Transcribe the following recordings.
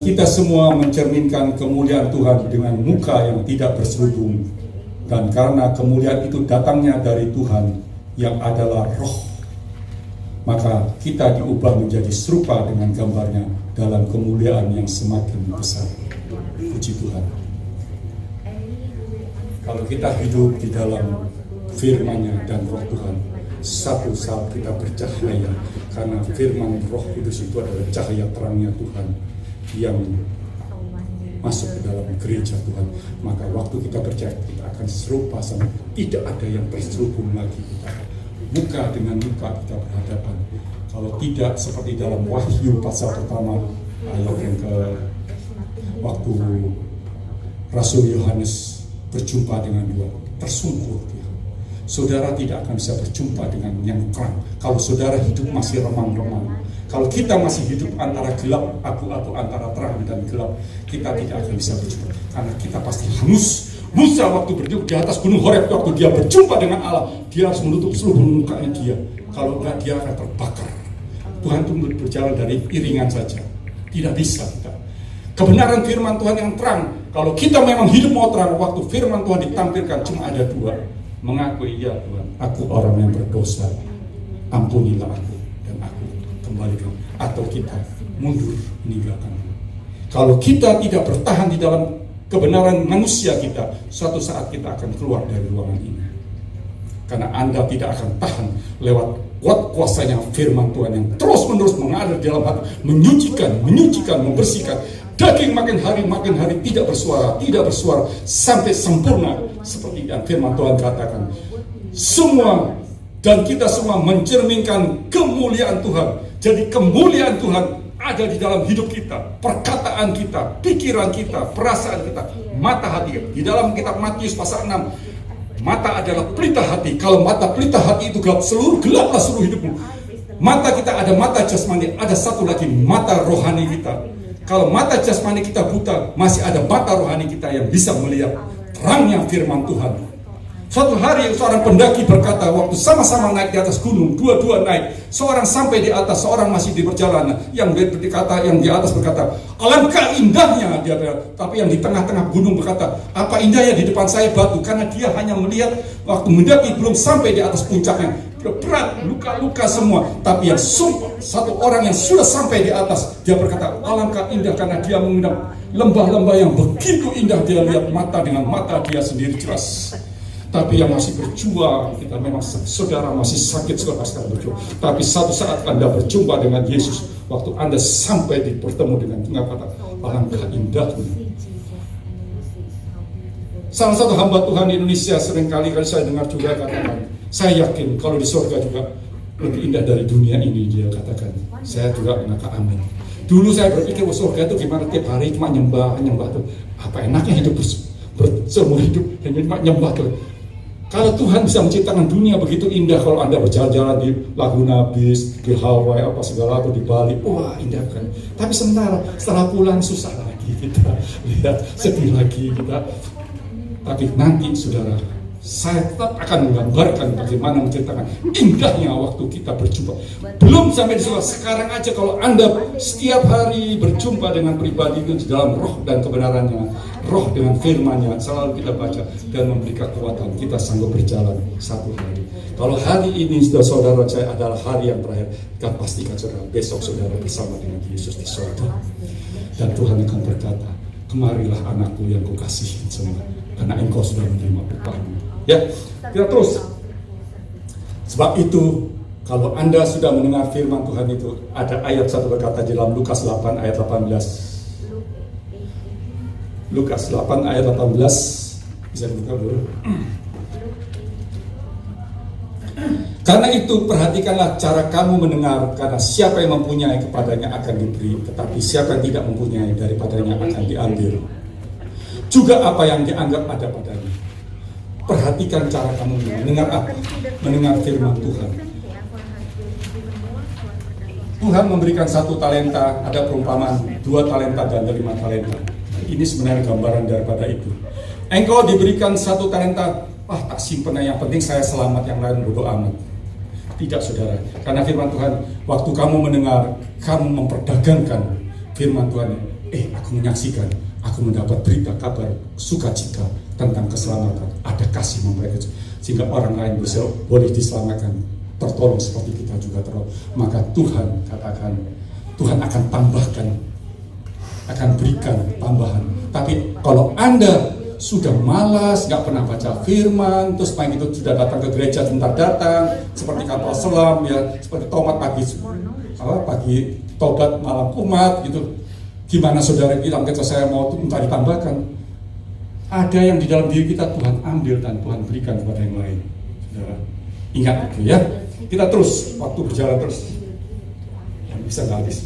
kita semua mencerminkan kemuliaan Tuhan dengan muka yang tidak berselubung. Dan karena kemuliaan itu datangnya dari Tuhan yang adalah roh, maka kita diubah menjadi serupa dengan gambarnya dalam kemuliaan yang semakin besar. Puji Tuhan. Kalau kita hidup di dalam firman-Nya dan roh Tuhan, satu saat kita bercahaya, karena firman roh kudus itu adalah cahaya terangnya Tuhan yang masuk ke dalam gereja Tuhan. Maka waktu kita percaya, kita akan serupa sama, tidak ada yang terselubung lagi kita. Muka dengan muka kita berhadapan. Kalau tidak seperti dalam Wahyu pasal pertama ayat yang ke waktu Rasul Yohanes berjumpa dengan dua, tersungkur dia. Saudara tidak akan bisa berjumpa dengan yang terang kalau saudara hidup masih remang-remang. Kalau kita masih hidup antara gelap, abu-abu antara terang dan gelap, kita tidak akan bisa berjumpa, karena kita pasti hangus. Musa waktu berdiri di atas gunung Horeb, waktu dia berjumpa dengan Allah, dia harus menutup seluruh mukanya dia. Kalau enggak, dia akan terbakar. Tuhan itu berjalan dari iringan saja, tidak bisa kita. Kebenaran firman Tuhan yang terang, kalau kita memang hidup mau terang, waktu firman Tuhan ditampilkan cuma ada dua. Mengakui, ya Tuhan, aku orang yang berdosa, ampunilah aku, dan aku kembalikan. Atau kita mundur meninggalkan. Kalau kita tidak bertahan di dalam kebenaran manusia kita, suatu saat kita akan keluar dari ruangan ini. Karena Anda tidak akan tahan lewat kuat kuasanya firman Tuhan yang terus-menerus mengalir di dalam hati, menyucikan, membersihkan. Daging makin hari tidak bersuara sampai sempurna, seperti yang firman Tuhan katakan. Semua dan kita semua mencerminkan kemuliaan Tuhan. Jadi kemuliaan Tuhan ada di dalam hidup kita, perkataan kita, pikiran kita, perasaan kita, mata hati kita. Di dalam kitab Matius pasal 6, mata adalah pelita hati. Kalau mata pelita hati itu gelap, gelaplah seluruh hidupmu. Mata kita ada mata jasmani, ada satu lagi mata rohani kita. Kalau mata jasmani kita buta, masih ada mata rohani kita yang bisa melihat terangnya firman Tuhan. Suatu hari seorang pendaki berkata, waktu sama-sama naik di atas gunung, dua-dua naik, seorang sampai di atas, seorang masih di perjalanan. Yang di atas berkata, alangkah indahnya, dia berkata. Tapi yang di tengah-tengah gunung berkata, apa indahnya di depan saya batu, karena dia hanya melihat waktu mendaki belum sampai di atas puncaknya. Berat, luka-luka semua. Tapi yang sumpah, satu orang yang sudah sampai di atas, dia berkata, alangkah indah, karena dia menginap lembah-lembah yang begitu indah. Dia lihat mata dengan mata dia sendiri jelas. Tapi yang masih berjuang, kita memang saudara masih sakit setelah berjuang. Tapi satu saat Anda berjumpa dengan Yesus, waktu Anda sampai bertemu dengan Tuhan, kata, alangkah indahnya. Salah satu hamba Tuhan di Indonesia seringkali saya dengar juga katakan, saya yakin kalau di surga juga lebih indah dari dunia ini, dia katakan. Saya juga mengatakan amin. Dulu saya berpikir, surga itu gimana, tiap hari cuma nyembah tuh. Apa enaknya hidup seumur hidup hanya cuma nyembah tuh. Kalau Tuhan bisa menciptakan dunia begitu indah, kalau Anda berjalan-jalan di Laguna Beach, di Hawaii, apa segala, atau di Bali, wah indah kan. Tapi setelah pulang susah lagi kita, lihat sedih lagi kita. Tapi nanti saudara, saya tetap akan menggambarkan bagaimana menceritakan indahnya waktu kita berjumpa. Belum sampai di sana, sekarang aja kalau Anda setiap hari berjumpa dengan pribadi itu di dalam roh dan kebenarannya, roh dengan firman-Nya selalu kita baca dan memberi kekuatan, kita sanggup berjalan satu hari. Kalau hari ini sudah saudara saya adalah hari yang terakhir, kan pastikan saudara besok saudara bersama dengan Yesus di surga. Dan Tuhan akan berkata, kemarilah anakku yang kukasihi semua, karena engkau sudah menerima upahmu. Ya, kita terus. Sebab itu, kalau Anda sudah mendengar firman Tuhan itu, ada ayat satu berkata di dalam Lukas 8 ayat 18. Lukas 8 ayat 18. Bisa dibuka dulu. Karena itu perhatikanlah cara kamu mendengar, karena siapa yang mempunyai kepadanya akan diberi, tetapi siapa yang tidak mempunyai daripadanya akan diambil juga apa yang dianggap ada padanya. Perhatikan cara kamu mendengar apa? Mendengar firman Tuhan. Tuhan memberikan 1 talenta, ada perumpamaan 2 talenta dan 5 talenta. Ini sebenarnya gambaran daripada itu. Engkau diberikan 1 talenta, tak simpen, yang penting saya selamat, yang lain bodoh amat. Tidak saudara, karena firman Tuhan, waktu kamu mendengar, kamu memperdagangkan firman Tuhan. aku menyaksikan, aku mendapat berita kabar sukacita tentang keselamatan, ada kasih mereka, sehingga orang lain bisa boleh diselamatkan, tertolong seperti kita juga tertolong. Maka Tuhan katakan, Tuhan akan tambahkan, akan berikan tambahan. Tapi kalau Anda sudah malas, nggak pernah baca firman, terus main itu sudah datang ke gereja sebentar datang, seperti kapal selam ya, seperti tomat pagi tobat malam umat gitu. Gimana saudara bilang kita saya mau minta ditambahkan? Ada yang di dalam diri kita Tuhan ambil dan Tuhan berikan kepada yang lain. Saudara, ingat itu ya. Kita terus, waktu berjalan terus. Yang bisa nggak habis.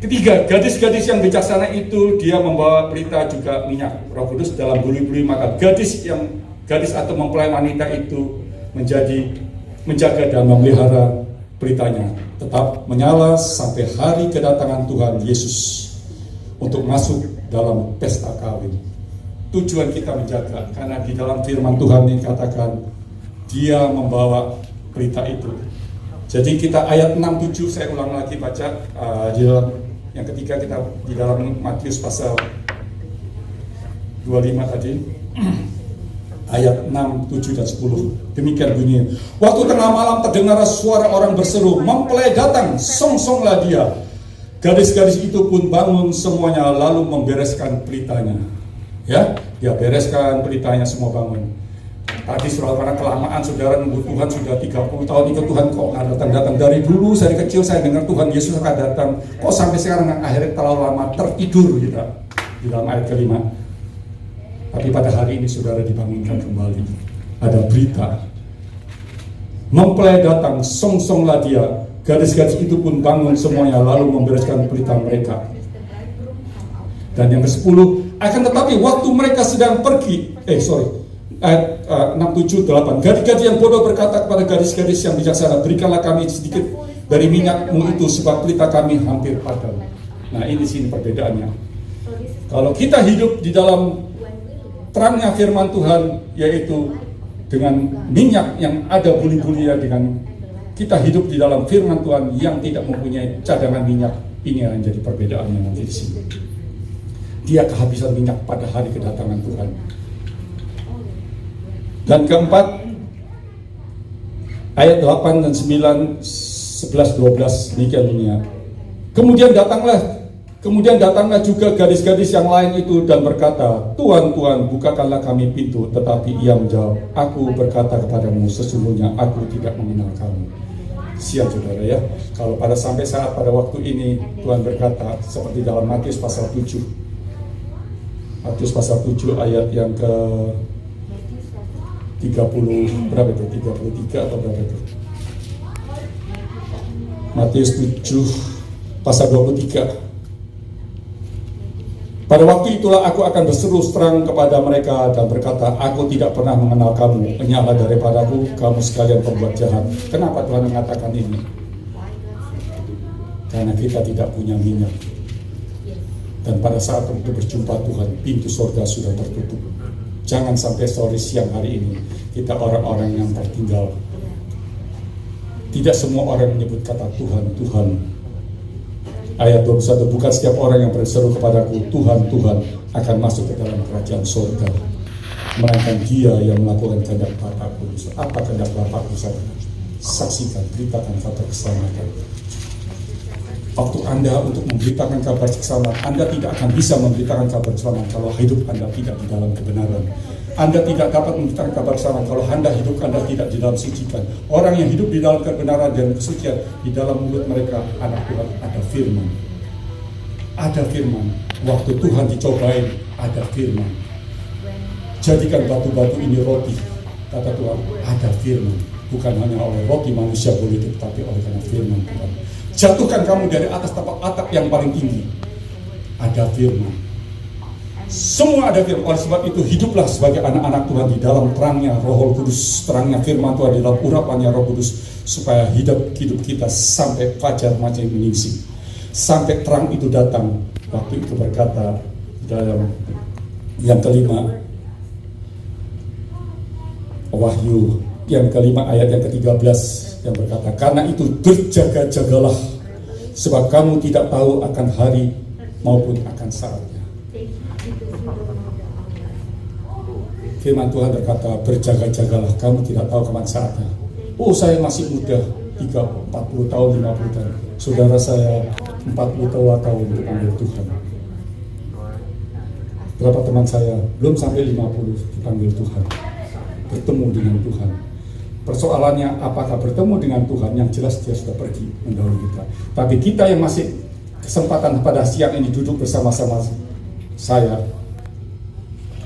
Ketiga, gadis-gadis yang bijaksana itu dia membawa pelita juga minyak Roh Kudus dalam buli-buli, maka gadis atau mempelai wanita itu menjaga dan memelihara pelitanya tetap menyala sampai hari kedatangan Tuhan Yesus untuk masuk dalam pesta kawin. Tujuan kita menjaga, karena di dalam firman Tuhan ini katakan dia membawa pelita itu. Jadi kita ayat 6-7, saya ulang lagi baca di dalam yang ketiga, kita di dalam Matius pasal 25 tadi. Ayat 6, 7, dan 10. Demikian bunyinya. Waktu tengah malam terdengar suara orang berseru, mempelai datang, songsonglah dia. Gadis-gadis itu pun bangun semuanya lalu membereskan pelitanya. Ya, dia bereskan pelitanya, semua bangun. Tadi saudara, karena kelamaan saudara nunggu Tuhan sudah 30 tahun itu, Tuhan kok nggak datang-datang. Dari dulu dari kecil saya dengar Tuhan Yesus akan datang, kok sampai sekarang akhirnya terlalu lama, tertidur kita di dalam ayat kelima. Tapi pada hari ini saudara dibangunkan kembali. Ada berita, mempelai datang, songsonglah dia. Gadis-gadis itu pun bangun semuanya lalu membereskan pelita mereka. Dan yang ke-10, akan tetapi waktu mereka sedang pergi, ayat 6, 7, 8. Gadis-gadis yang bodoh berkata kepada gadis-gadis yang bijaksana, berikanlah kami sedikit dari minyakmu itu, sebab pelita kami hampir padam. Nah, ini sini perbedaannya. Kalau kita hidup di dalam terangnya firman Tuhan, yaitu dengan minyak yang ada buli-bulinya, dengan kita hidup di dalam firman Tuhan yang tidak mempunyai cadangan minyak, ini yang jadi perbedaannya nanti di sini. Dia kehabisan minyak pada hari kedatangan Tuhan. Dan keempat, ayat 8 dan 9, 11, 12, demikian dunia. Kemudian datanglah juga gadis-gadis yang lain itu dan berkata, Tuhan, Tuhan, bukakanlah kami pintu. Tetapi ia menjawab, aku berkata kepadamu, sesungguhnya aku tidak mengenal kamu. Siap saudara ya, kalau pada waktu ini Tuhan berkata, seperti dalam Matius pasal 7. Matius pasal 7 ayat yang ke 30, berapa itu? 33 atau berapa itu? Matius 7 pasal 23. Pada waktu itulah aku akan berseru terang kepada mereka dan berkata, aku tidak pernah mengenal kamu, enyahlah daripadaku, kamu sekalian pembuat jahat. Kenapa Tuhan mengatakan ini? Karena kita tidak punya minyak. Dan pada saat untuk berjumpa Tuhan, pintu surga sudah tertutup. Jangan sampai sore siang hari ini kita orang-orang yang tertinggal. Tidak semua orang menyebut kata Tuhan, Tuhan. Ayat 21, bukan setiap orang yang berseru kepadaku, Tuhan, Tuhan, akan masuk ke dalam kerajaan surga, melainkan dia yang melakukan kehendak Bapa-Ku. Apa kehendak Bapa-Ku? Saksikan, beritakan kabar keselamatan. Waktu Anda untuk memberitakan kabar keselamatan, Anda tidak akan bisa memberitakan kabar keselamatan kalau hidup Anda tidak di dalam kebenaran. Anda tidak dapat memberitakan kabar keselamatan kalau hidup Anda tidak di dalam sucikan. Orang yang hidup di dalam kebenaran dan kesucian, di dalam mulut mereka anak Tuhan ada firman. Ada firman. Waktu Tuhan dicobain, ada firman. Jadikan batu-batu ini roti, kata Tuhan, ada firman. Bukan hanya oleh roti manusia boleh hidup, tapi oleh karena firman Tuhan. Jatuhkan kamu dari atas tapak atap yang paling tinggi. Ada firman. Semua ada firman. Oleh sebab itu hiduplah sebagai anak-anak Tuhan di dalam terangnya Roh Kudus, terangnya firman Tuhan, di dalam urapannya Roh Kudus, supaya hidup kita sampai fajar matahari menyingsing, sampai terang itu datang. Waktu itu berkata dalam yang kelima, Wahyu yang kelima ayat yang ke-13 yang berkata, karena itu berjaga-jagalah, sebab kamu tidak tahu akan hari maupun akan saatnya. Firman Tuhan berkata, berjaga-jagalah, kamu tidak tahu kapan saatnya. Oh, saya masih muda, 40 tahun, 50 tahun. Saudara saya 42 tahun dipanggil Tuhan. Berapa teman saya belum sampai 50 dipanggil Tuhan, bertemu dengan Tuhan. Persoalannya apakah bertemu dengan Tuhan? Yang jelas dia sudah pergi mendahului kita. Tapi kita yang masih kesempatan pada siang ini duduk bersama-sama saya,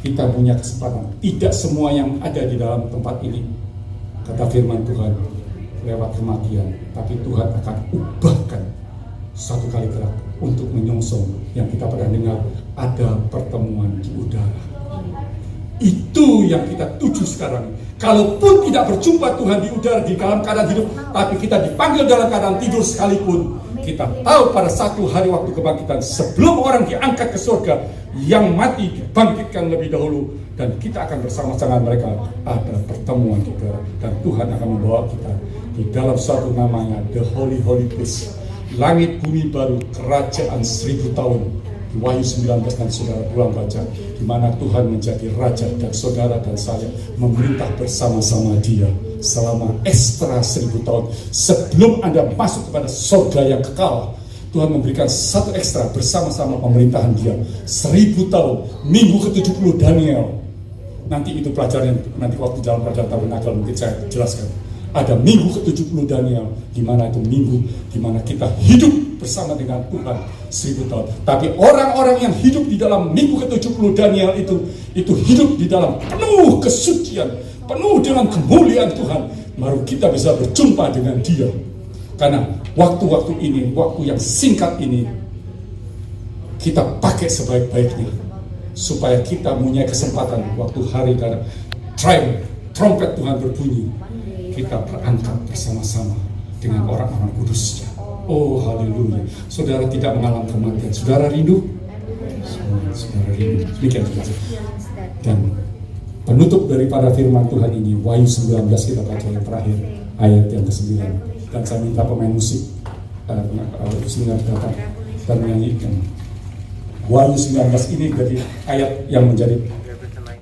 kita punya kesempatan. Tidak semua yang ada di dalam tempat ini, kata firman Tuhan, lewat kematian. Tapi Tuhan akan ubahkan satu kali kelak untuk menyongsong yang kita pernah dengar, ada pertemuan di udara. Itu yang kita tuju sekarang. Kalaupun tidak berjumpa Tuhan di udara di dalam keadaan hidup, tapi kita dipanggil dalam keadaan tidur sekalipun, kita tahu pada satu hari waktu kebangkitan, sebelum orang diangkat ke surga, yang mati dibangkitkan lebih dahulu, dan kita akan bersama-sama mereka ada pertemuan di udara, dan Tuhan akan membawa kita di dalam suatu namanya The Holy Holy Place, langit bumi baru, kerajaan 1000 tahun. Di Wahyu 19 nanti saudara pulang baca, di mana Tuhan menjadi raja dan saudara dan saya memerintah bersama-sama dia selama ekstra 1000 tahun. Sebelum Anda masuk kepada surga yang kekal, Tuhan memberikan satu ekstra bersama-sama pemerintahan dia 1000 tahun. Minggu ke-70 Daniel, nanti itu pelajaran, nanti waktu dalam pelajaran tabernakel mungkin saya jelaskan. Ada minggu ke-70 Daniel, di mana itu minggu di mana kita hidup bersama dengan Tuhan 1000 tahun. Tapi orang-orang yang hidup di dalam minggu ke-70 Daniel itu hidup di dalam penuh kesucian, penuh dengan kemuliaan Tuhan. Baru kita bisa berjumpa dengan dia. Karena waktu-waktu ini, waktu yang singkat ini, kita pakai sebaik-baiknya supaya kita punya kesempatan waktu hari karena trompet Tuhan berbunyi, kita berangkat bersama-sama dengan orang-orang kudusnya. Oh haleluya. Saudara tidak mengalami kematian. Saudara rindu? Saudara rindu. Demikian saja. Dan penutup daripada firman Tuhan ini, Wahyu 19 kita baca yang terakhir, ayat yang ke-9. Dan saya minta pemain musik datang dan menyanyikan. Wahyu 19 ini dari ayat yang menjadi